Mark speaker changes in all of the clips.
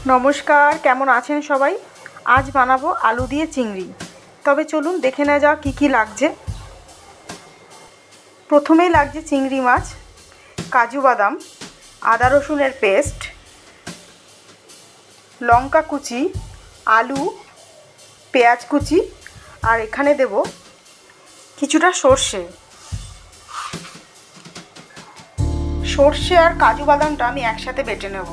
Speaker 1: নমস্কার, কেমন আছেন সবাই? আজ বানাবো আলু দিয়ে চিংড়ি। তবে চলুন দেখে নেওয়া যাক কী কী লাগছে। প্রথমেই লাগছে চিংড়ি মাছ, কাজু বাদাম, আদা রসুনের পেস্ট, লঙ্কা কুচি, আলু, পেঁয়াজ কুচি, আর এখানে দেব কিছুটা সর্ষে। সর্ষে আর কাজু বাদামটা আমি একসাথে বেটে নেব।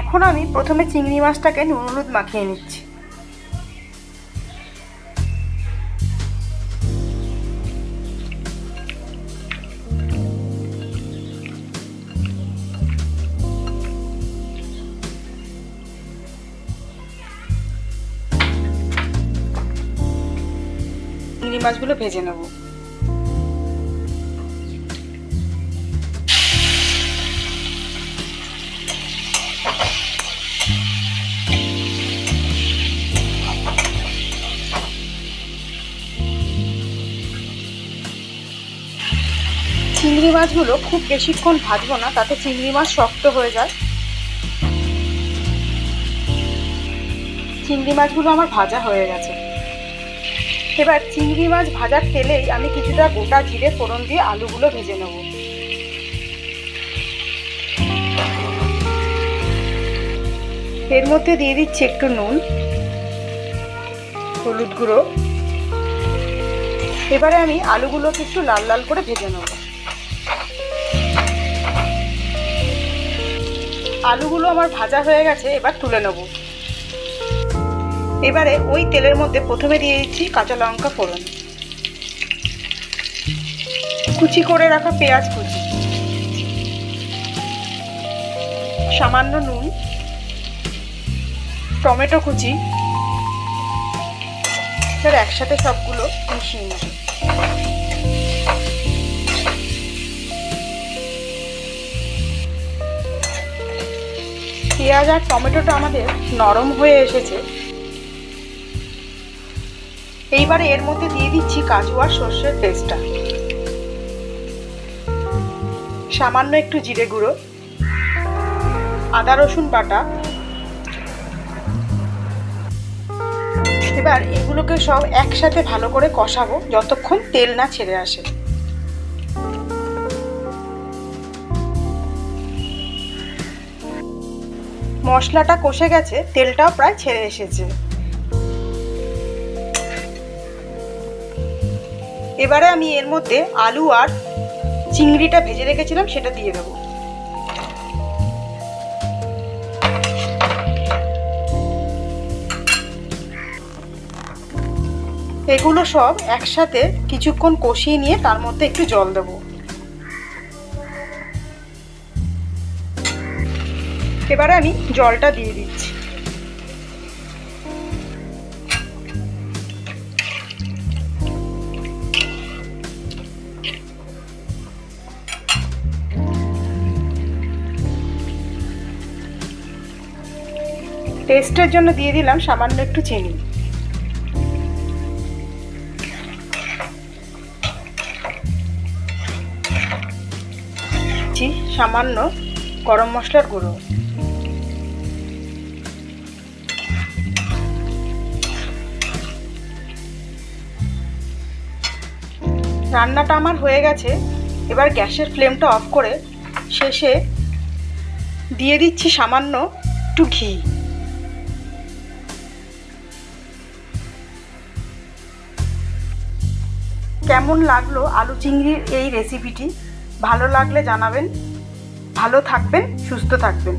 Speaker 1: এখন আমি প্রথমে চিংড়ি মাছটাকে নুন হলুদ মাখিয়ে নিচ্ছি। চিংড়ি মাছগুলো ভেজে নেব। চিংড়ি মাছগুলো খুব বেশিক্ষণ ভাজবো না, তাতে চিংড়ি মাছ শক্ত হয়ে যায়। চিংড়ি মাছগুলো আমার ভাজা হয়ে গেছে। এবার চিংড়ি মাছ ভাজার তেলেই আমি কিছুটা গোটা জিরে ফোড়ন দিয়ে আলুগুলো ভেজে নেব। এর মধ্যে দিয়ে দিচ্ছি একটু নুন, হলুদ গুঁড়ো। এবারে আমি আলুগুলোকে একটু লাল লাল করে ভেজে নেব। আলুগুলো আমার ভাজা হয়ে গেছে, এবার তুলে নেব। এবারে ওই তেলের মধ্যে প্রথমে দিয়ে দিচ্ছি কাঁচা লঙ্কা ফোড়ন, কুচি করে রাখা পেঁয়াজ কুচি, সামান্য নুন, টমেটো কুচি। এবার একসাথে সবগুলো মিশিয়ে নেব। পেঁয়াজ আর টমেটোটা আমাদের নরম হয়ে এসেছে। এইবারে এর মধ্যে দিয়ে দিচ্ছি কাজু আর সর্ষের পেস্টটা, সামান্য একটু জিরে গুঁড়ো, আদা রসুন বাটা। এবার এগুলোকে সব একসাথে ভালো করে কষাবো যতক্ষণ তেল না ছেড়ে আসে। মশলাটা কষে গেছে, তেলটাও প্রায় ছেড়ে এসেছে। এবারে আমি এর মধ্যে আলু আর চিংড়িটা ভেজে রেখেছিলাম সেটা দিয়ে দেবো। এগুলো সব একসাথে কিছুক্ষণ কষিয়ে নিয়ে তার মধ্যে একটু জল দেবো। এবারে আমি জলটা দিয়ে দিচ্ছি। টেস্টের জন্য দিয়ে দিলাম সামান্য একটু চিনি। সামান্য গরম মশলার গুঁড়ো। রান্নাটা আমার হয়ে গেছে। এবার গ্যাসের ফ্লেমটা অফ করে শেষে দিয়ে দিচ্ছি সামান্য একটু ঘি। কেমন লাগলো আলু চিংড়ির এই রেসিপিটি? ভালো লাগলে জানাবেন। ভালো থাকবেন, সুস্থ থাকবেন।